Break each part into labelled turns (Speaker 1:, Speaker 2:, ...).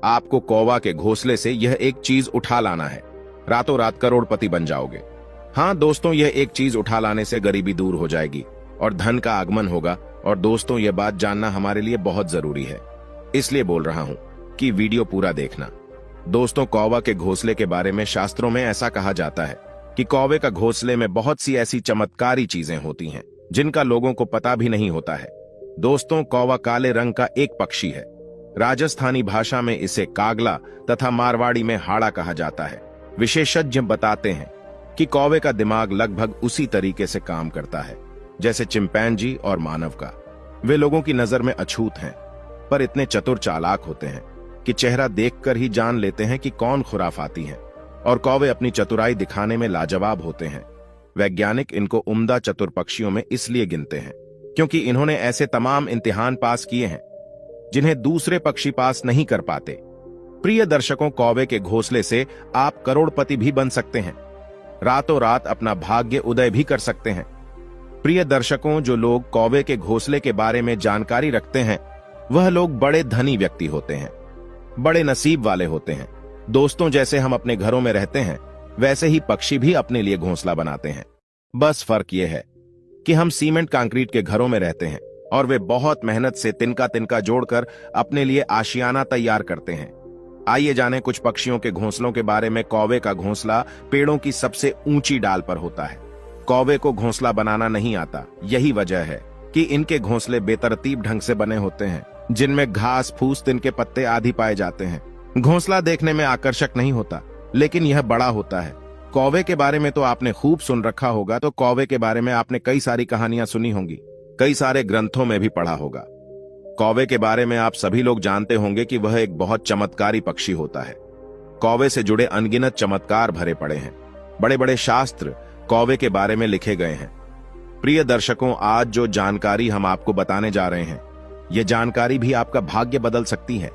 Speaker 1: आपको कौवा के घोंसले से यह एक चीज उठा लाना है, रातों रात करोड़पति बन जाओगे। हाँ दोस्तों, यह एक चीज उठा लाने से गरीबी दूर हो जाएगी और धन का आगमन होगा। और दोस्तों, यह बात जानना हमारे लिए बहुत जरूरी है, इसलिए बोल रहा हूं कि वीडियो पूरा देखना। दोस्तों, कौवा के घोंसले के बारे में शास्त्रों में ऐसा कहा जाता है कि कौवे का घोंसले में बहुत सी ऐसी चमत्कारी चीजें होती हैं जिनका लोगों को पता भी नहीं होता है। दोस्तों, कौवा काले रंग का एक पक्षी है। राजस्थानी भाषा में इसे कागला तथा मारवाड़ी में हाड़ा कहा जाता है। विशेषज्ञ बताते हैं कि कौवे का दिमाग लगभग उसी तरीके से काम करता है जैसे चिंपैंजी और मानव का। वे लोगों की नजर में अछूत हैं, पर इतने चतुर चालाक होते हैं कि चेहरा देखकर ही जान लेते हैं कि कौन खुराफाती हैं। और कौवे अपनी चतुराई दिखाने में लाजवाब होते हैं। वैज्ञानिक इनको उम्दा चतुर पक्षियों में इसलिए गिनते हैं क्योंकि इन्होंने ऐसे तमाम इम्तिहान पास किए हैं जिन्हें दूसरे पक्षी पास नहीं कर पाते। प्रिय दर्शकों, कौवे के घोंसले से आप करोड़पति भी बन सकते हैं, रातों रात अपना भाग्य उदय भी कर सकते हैं। प्रिय दर्शकों, जो लोग कौवे के घोंसले के बारे में जानकारी रखते हैं वह लोग बड़े धनी व्यक्ति होते हैं, बड़े नसीब वाले होते हैं। दोस्तों, जैसे हम अपने घरों में रहते हैं वैसे ही पक्षी भी अपने लिए घोंसला बनाते हैं। बस फर्क यह है कि हम सीमेंट कंक्रीट के घरों में रहते हैं और वे बहुत मेहनत से तिनका तिनका जोड़कर अपने लिए आशियाना तैयार करते हैं। आइए जानें कुछ पक्षियों के घोंसलों के बारे में। कौवे का घोंसला पेड़ों की सबसे ऊंची डाल पर होता है। कौवे को घोंसला बनाना नहीं आता। यही वजह है कि इनके घोंसले बेतरतीब ढंग से बने होते हैं, जिनमें घास फूस तिनके पत्ते आदि पाए जाते हैं। घोंसला देखने में आकर्षक नहीं होता, लेकिन यह बड़ा होता है। कौवे के बारे में तो आपने खूब सुन रखा होगा, तो कौवे के बारे में आपने कई सारी कहानियां सुनी होंगी, कई सारे ग्रंथों में भी पढ़ा होगा। कौवे के बारे में आप सभी लोग जानते होंगे कि वह एक बहुत चमत्कारी पक्षी होता है। कौवे से जुड़े अनगिनत चमत्कार भरे पड़े हैं। बड़े बड़े शास्त्र कौवे के बारे में लिखे गए हैं। प्रिय दर्शकों, आज जो जानकारी हम आपको बताने जा रहे हैं, यह जानकारी भी आपका भाग्य बदल सकती है।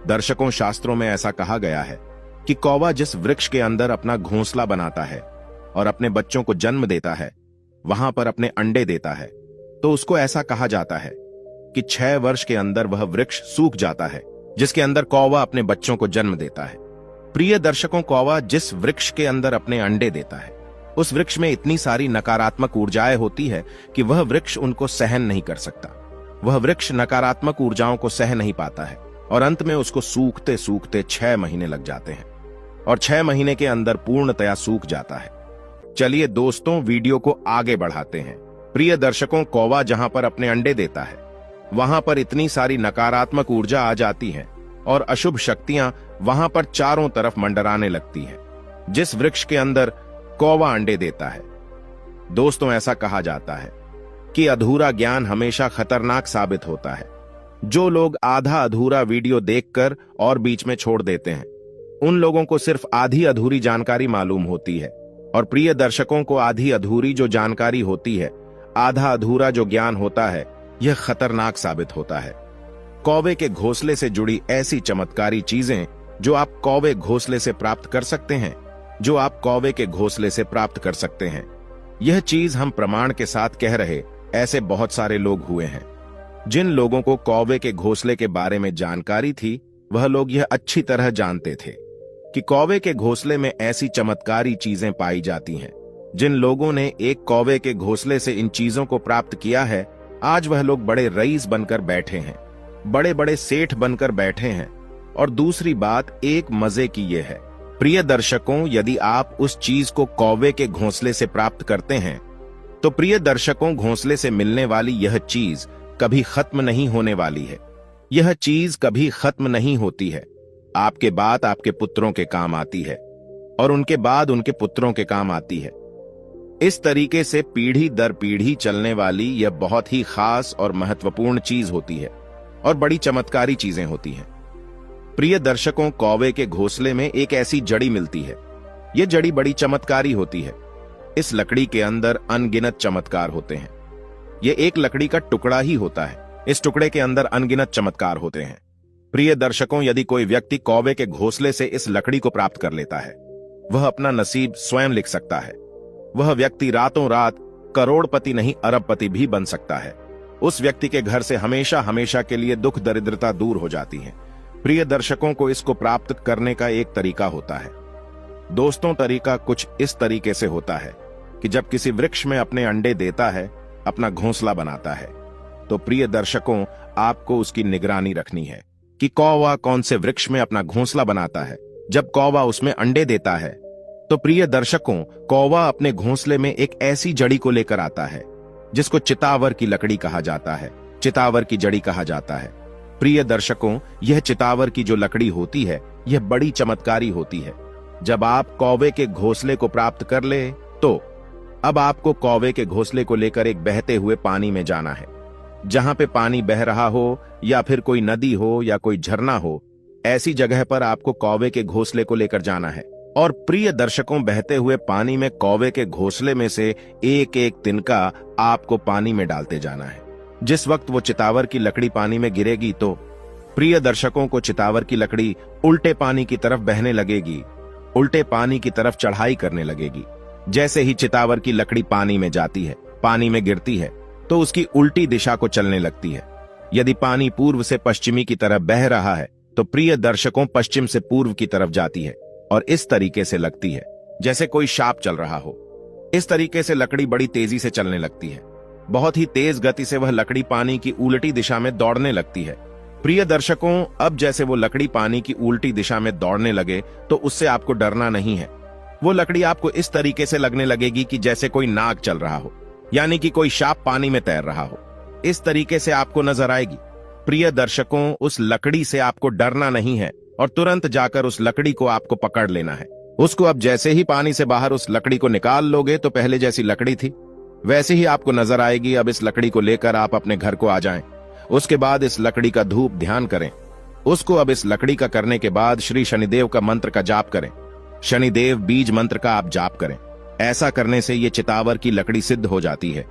Speaker 1: दर्शकों, शास्त्रों में ऐसा कहा गया है कि कौवा जिस वृक्ष के अंदर अपना घोंसला बनाता है और अपने बच्चों को जन्म देता है, वहां पर अपने अंडे देता है, तो उसको ऐसा कहा जाता है कि 6 वर्ष के अंदर वह वृक्ष सूख जाता है जिसके अंदर कौवा अपने बच्चों को जन्म देता है। प्रिय दर्शकों, कौवा जिस वृक्ष के अंदर अपने अंडे देता है, उस वृक्ष में इतनी सारी नकारात्मक ऊर्जाएं होती है कि वह वृक्ष उनको सहन नहीं कर सकता। वह वृक्ष नकारात्मक ऊर्जाओं को सह नहीं पाता है और अंत में उसको सूखते सूखते 6 महीने लग जाते हैं और 6 महीने के अंदर पूर्णतया सूख जाता है। चलिए दोस्तों, वीडियो को आगे बढ़ाते हैं। प्रिय दर्शकों, कौवा जहां पर अपने अंडे देता है वहां पर इतनी सारी नकारात्मक ऊर्जा आ जाती है और अशुभ शक्तियां वहां पर चारों तरफ मंडराने लगती हैं। जिस वृक्ष के अंदर कौवा अंडे देता है, दोस्तों, ऐसा कहा जाता है कि अधूरा ज्ञान हमेशा खतरनाक साबित होता है। जो लोग आधा अधूरा वीडियो देखकर और बीच में छोड़ देते हैं, उन लोगों को सिर्फ आधी अधूरी जानकारी मालूम होती है। और प्रिय दर्शकों को आधी अधूरी जो जानकारी होती है, आधा अधूरा जो ज्ञान होता है, यह खतरनाक साबित होता है। कौवे के घोंसले से जुड़ी ऐसी चमत्कारी चीजें जो आप कौवे घोंसले से प्राप्त कर सकते हैं, जो आप कौवे के घोंसले से प्राप्त कर सकते हैं। यह चीज हम प्रमाण के साथ कह रहे ऐसे बहुत सारे लोग हुए हैं। जिन लोगों को कौवे के घोंसले के बारे में जानकारी थी, वह लोग यह अच्छी तरह जानते थे कि कौवे के घोंसले में ऐसी चमत्कारी चीजें पाई जाती हैं। जिन लोगों ने एक कौवे के घोंसले से इन चीजों को प्राप्त किया है, आज वह लोग बड़े रईस बनकर बैठे हैं, बड़े बड़े सेठ बनकर बैठे हैं। और दूसरी बात एक मजे की यह है, प्रिय दर्शकों, यदि आप उस चीज को कौवे के घोंसले से प्राप्त करते हैं, तो प्रिय दर्शकों, घोंसले से मिलने वाली यह चीज कभी खत्म नहीं होने वाली है। यह चीज कभी खत्म नहीं होती है। आपके बाद आपके पुत्रों के काम आती है और उनके बाद उनके पुत्रों के काम आती है। इस तरीके से पीढ़ी दर पीढ़ी चलने वाली यह बहुत ही खास और महत्वपूर्ण चीज होती है और बड़ी चमत्कारी चीजें होती हैं। प्रिय दर्शकों, कौवे के घोंसले में एक ऐसी जड़ी मिलती है। यह जड़ी बड़ी चमत्कारी होती है। इस लकड़ी के अंदर अनगिनत चमत्कार होते हैं। यह एक लकड़ी का टुकड़ा ही होता है, इस टुकड़े के अंदर अनगिनत चमत्कार होते हैं। प्रिय दर्शकों, यदि कोई व्यक्ति कौवे के घोंसले से इस लकड़ी को प्राप्त कर लेता है, वह अपना नसीब स्वयं लिख सकता है। वह व्यक्ति रातों रात करोड़पति नहीं अरबपति भी बन सकता है। उस व्यक्ति के घर से हमेशा हमेशा के लिए दुख दरिद्रता दूर हो जाती है। प्रिय दर्शकों को इसको प्राप्त करने का एक तरीका होता है। दोस्तों, तरीका कुछ इस तरीके से होता है कि जब किसी वृक्ष में अपने अंडे देता है, अपना घोंसला बनाता है, तो प्रिय दर्शकों आपको उसकी निगरानी रखनी है कि कौवा कौन से वृक्ष में अपना घोंसला बनाता है। जब कौवा उसमें अंडे देता है तो प्रिय दर्शकों कौवा अपने घोंसले में एक ऐसी जड़ी को लेकर आता है जिसको चितावर की लकड़ी कहा जाता है, चितावर की जड़ी कहा जाता है। प्रिय दर्शकों, यह चितावर की जो लकड़ी होती है यह बड़ी चमत्कारी होती है। जब आप कौवे के घोंसले को प्राप्त कर ले तो अब आपको कौवे के घोंसले को लेकर एक बहते हुए पानी में जाना है। जहां पे पानी बह रहा हो या फिर कोई नदी हो या कोई झरना हो, ऐसी जगह पर आपको कौवे के घोंसले को लेकर जाना है। और प्रिय दर्शकों, बहते हुए पानी में कौवे के घोंसले में से एक एक तिनका आपको पानी में डालते जाना है। जिस वक्त वो चितावर की लकड़ी पानी में गिरेगी तो प्रिय दर्शकों को चितावर की लकड़ी उल्टे पानी की तरफ बहने लगेगी, उल्टे पानी की तरफ चढ़ाई करने लगेगी। जैसे ही चितावर की लकड़ी पानी में जाती है, पानी में गिरती है, तो उसकी उल्टी दिशा को चलने लगती है। यदि पानी पूर्व से पश्चिमी की तरफ बह रहा है तो प्रिय दर्शकों पश्चिम से पूर्व की तरफ जाती है और इस तरीके से लगती है जैसे कोई शाप चल रहा हो। इस तरीके से लकड़ी बड़ी तेजी से चलने लगती है। बहुत ही तेज गति से वह लकड़ी पानी की उल्टी दिशा में दौड़ने लगती है। प्रिय दर्शकों, अब जैसे वो लकड़ी पानी की उल्टी दिशा में दौड़ने लगे तो उससे आपको डरना नहीं है। वो लकड़ी आपको इस तरीके से लगने लगेगी कि जैसे कोई नाग चल रहा हो, यानी कि कोई सांप पानी में तैर रहा हो। इस तरीके से आपको नजर आएगी। प्रिय दर्शकों, उस लकड़ी से आपको डरना नहीं है और तुरंत जाकर उस लकड़ी को आपको पकड़ लेना है। उसको अब जैसे ही पानी से बाहर उस लकड़ी को निकाल लोगे तो पहले जैसी लकड़ी थी वैसे ही आपको नजर आएगी। अब इस लकड़ी को लेकर आप अपने घर को आ जाएं। उसके बाद इस लकड़ी का धूप ध्यान करें। उसको अब इस लकड़ी का करने के बाद श्री शनिदेव का मंत्र का जाप करें। शनिदेव बीज मंत्र का आप जाप करें। ऐसा करने से ये चितावर की लकड़ी सिद्ध हो जाती है।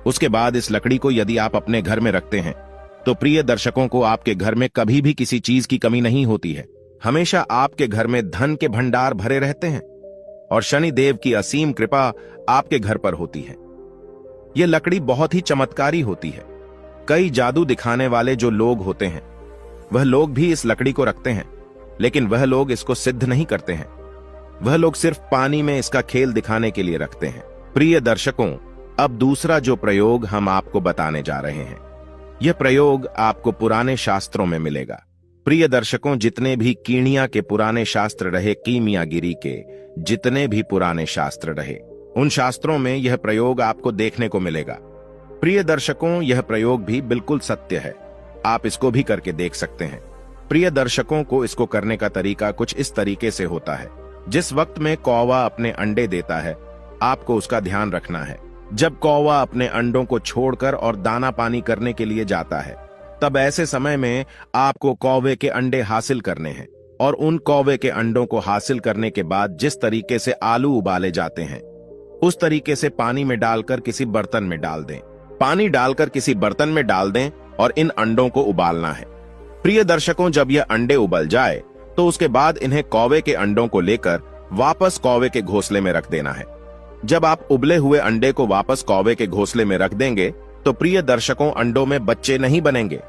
Speaker 1: उसके बाद इस लकड़ी को यदि आप अपने घर में रखते हैं तो प्रिय दर्शकों को आपके घर में कभी भी किसी चीज की कमी नहीं होती है। हमेशा आपके घर में धन के भंडार भरे रहते हैं और शनिदेव की असीम कृपा आपके घर पर होती है। यह लकड़ी बहुत ही चमत्कारी होती है। कई जादू दिखाने वाले जो लोग होते हैं वह लोग भी इस लकड़ी को रखते हैं, लेकिन वह लोग इसको सिद्ध नहीं करते हैं। वह लोग सिर्फ पानी में इसका खेल दिखाने के लिए रखते हैं। प्रिय दर्शकों, अब दूसरा जो प्रयोग हम आपको बताने जा रहे हैं, यह प्रयोग आपको पुराने शास्त्रों में मिलेगा। प्रिय दर्शकों, जितने भी कीणिया के पुराने शास्त्र रहे, कीमियागिरी के जितने भी पुराने शास्त्र रहे, उन शास्त्रों में यह प्रयोग आपको देखने को मिलेगा। प्रिय दर्शकों, यह प्रयोग भी बिल्कुल सत्य है। आप इसको भी करके देख सकते हैं। प्रिय दर्शकों को इसको करने का तरीका कुछ इस तरीके से होता है। जिस वक्त में कौवा अपने अंडे देता है, आपको उसका ध्यान रखना है। जब कौवा अपने अंडों को छोड़कर और दाना पानी करने के लिए जाता है, तब ऐसे समय में आपको कौवे के अंडे हासिल करने हैं। और उन कौवे के अंडों को हासिल करने के बाद जिस तरीके से आलू उबाले जाते हैं, उस तरीके से पानी में डालकर किसी बर्तन में डाल दें। पानी डालकर किसी बर्तन में डाल दें और इन अंडों को उबालना है। प्रिय दर्शकों, जब यह अंडे उबल जाए तो उसके बाद इन्हें कौवे के अंडों को लेकर वापस कौवे के घोंसले में रख देना है। जब आप उबले हुए अंडे को वापस कौवे के घोंसले में रख देंगे तो प्रिय दर्शकों, अंडों में बच्चे नहीं बनेंगे।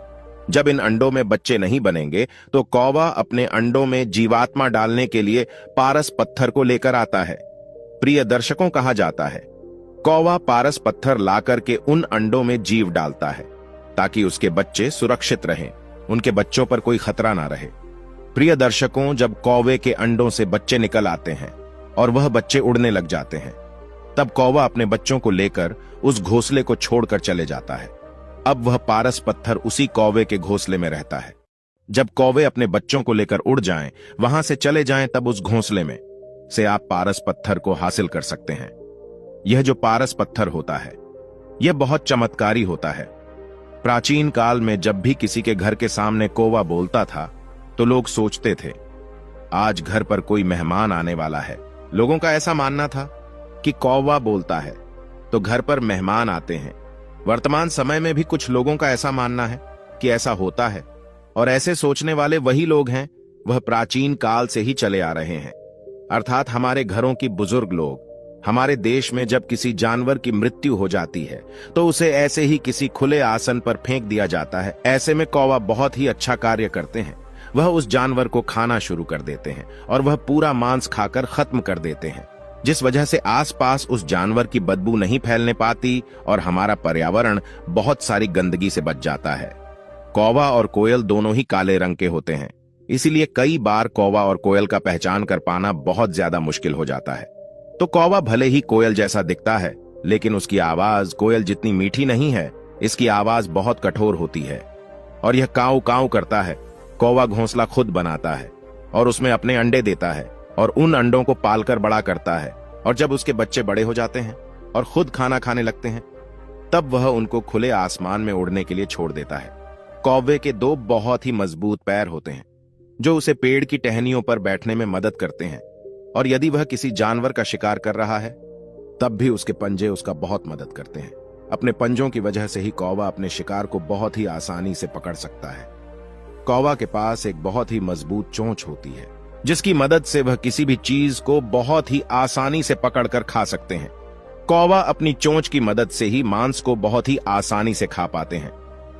Speaker 1: जब इन अंडों में बच्चे नहीं बनेंगे तो कौवा अपने अंडों में जीवात्मा डालने के लिए पारस पत्थर को लेकर आता है। प्रिय दर्शकों, कहा जाता है कौवा पारस पत्थर लाकर के उन अंडों में जीव डालता है ताकि उसके बच्चे सुरक्षित रहें, उनके बच्चों पर कोई खतरा ना रहे। प्रिय दर्शकों, जब कौवे के अंडों से बच्चे निकल आते हैं और वह बच्चे उड़ने लग जाते हैं, तब कौवा अपने बच्चों को लेकर उस घोंसले को छोड़कर चले जाता है। अब वह पारस पत्थर उसी कौवे के घोंसले में रहता है। जब कौवे अपने बच्चों को लेकर उड़ जाएं, वहां से चले जाएं, तब उस घोंसले में से आप पारस पत्थर को हासिल कर सकते हैं। यह जो पारस पत्थर होता है, यह बहुत चमत्कारी होता है। प्राचीन काल में जब भी किसी के घर के सामने कौवा बोलता था तो लोग सोचते थे आज घर पर कोई मेहमान आने वाला है। लोगों का ऐसा मानना था कि कौवा बोलता है तो घर पर मेहमान आते हैं। वर्तमान समय में भी कुछ लोगों का ऐसा मानना है कि ऐसा होता है, और ऐसे सोचने वाले वही लोग हैं, वह प्राचीन काल से ही चले आ रहे हैं। अर्थात हमारे घरों की बुजुर्ग लोग। हमारे देश में जब किसी जानवर की मृत्यु हो जाती है तो उसे ऐसे ही किसी खुले आसन पर फेंक दिया जाता है। ऐसे में कौवा बहुत ही अच्छा कार्य करते हैं। वह उस जानवर को खाना शुरू कर देते हैं और वह पूरा मांस खाकर खत्म कर देते हैं, जिस वजह से आसपास उस जानवर की बदबू नहीं फैलने पाती और हमारा पर्यावरण बहुत सारी गंदगी से बच जाता है। कौवा और कोयल दोनों ही काले रंग के होते हैं, इसीलिए कई बार कौवा और कोयल का पहचान कर पाना बहुत ज्यादा मुश्किल हो जाता है। तो कौवा भले ही कोयल जैसा दिखता है, लेकिन उसकी आवाज कोयल जितनी मीठी नहीं है। इसकी आवाज बहुत कठोर होती है और यह काऊ काऊ करता है। कौवा घोंसला खुद बनाता है और उसमें अपने अंडे देता है और उन अंडों को पालकर बड़ा करता है, और जब उसके बच्चे बड़े हो जाते हैं और खुद खाना खाने लगते हैं, तब वह उनको खुले आसमान में उड़ने के लिए छोड़ देता है। कौवे के 2 बहुत ही मजबूत पैर होते हैं जो उसे पेड़ की टहनियों पर बैठने में मदद करते हैं, और यदि वह किसी जानवर का शिकार कर रहा है तब भी उसके पंजे उसका बहुत मदद करते हैं। अपने पंजों की वजह से ही कौवा अपने शिकार को बहुत ही आसानी से पकड़ सकता है। कौवा के पास एक बहुत ही मजबूत चोंच होती है जिसकी मदद से वह किसी भी चीज को बहुत ही आसानी से पकड़कर खा सकते हैं। कौवा अपनी चोंच की मदद से ही मांस को बहुत ही आसानी से खा पाते हैं।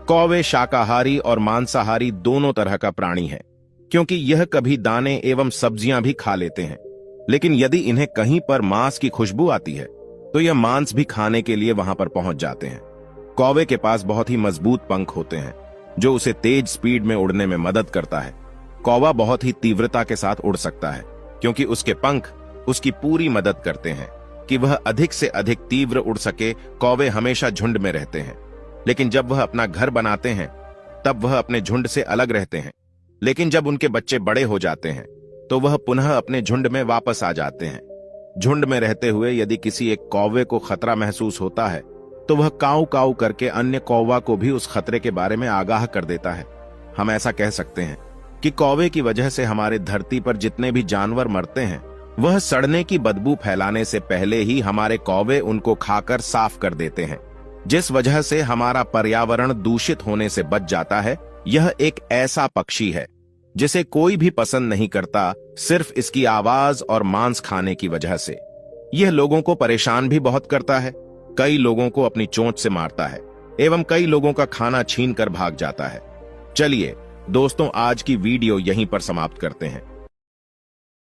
Speaker 1: कौवे शाकाहारी और मांसाहारी दोनों तरह का प्राणी है, क्योंकि यह कभी दाने एवं सब्जियां भी खा लेते हैं, लेकिन यदि इन्हें कहीं पर मांस की खुशबू आती है तो यह मांस भी खाने के लिए वहां पर पहुंच जाते हैं। कौवे के पास बहुत ही मजबूत पंख होते हैं जो उसे तेज स्पीड में उड़ने में मदद करता है। कौवा बहुत ही तीव्रता के साथ उड़ सकता है, क्योंकि उसके पंख उसकी पूरी मदद करते हैं कि वह अधिक से अधिक तीव्र उड़ सके। कौवे हमेशा झुंड में रहते हैं, लेकिन जब वह अपना घर बनाते हैं तब वह अपने झुंड से अलग रहते हैं। लेकिन जब उनके बच्चे बड़े हो जाते हैं तो वह पुनः अपने झुंड में वापस आ जाते हैं। झुंड में रहते हुए यदि किसी एक कौवे को खतरा महसूस होता है तो वह काऊ काऊ करके अन्य कौवा को भी उस खतरे के बारे में आगाह कर देता है। हम ऐसा कह सकते हैं कि कौवे की वजह से हमारे धरती पर जितने भी जानवर मरते हैं, वह सड़ने की बदबू फैलाने से पहले ही हमारे कौवे उनको खाकर साफ कर देते हैं, जिस वजह से हमारा पर्यावरण दूषित होने से बच जाता है। यह एक ऐसा पक्षी है जिसे कोई भी पसंद नहीं करता, सिर्फ इसकी आवाज और मांस खाने की वजह से। यह लोगों को परेशान भी बहुत करता है, कई लोगों को अपनी चोंच से मारता है एवं कई लोगों का खाना छीन कर भाग जाता है। चलिए दोस्तों, आज की वीडियो यहीं पर समाप्त करते हैं।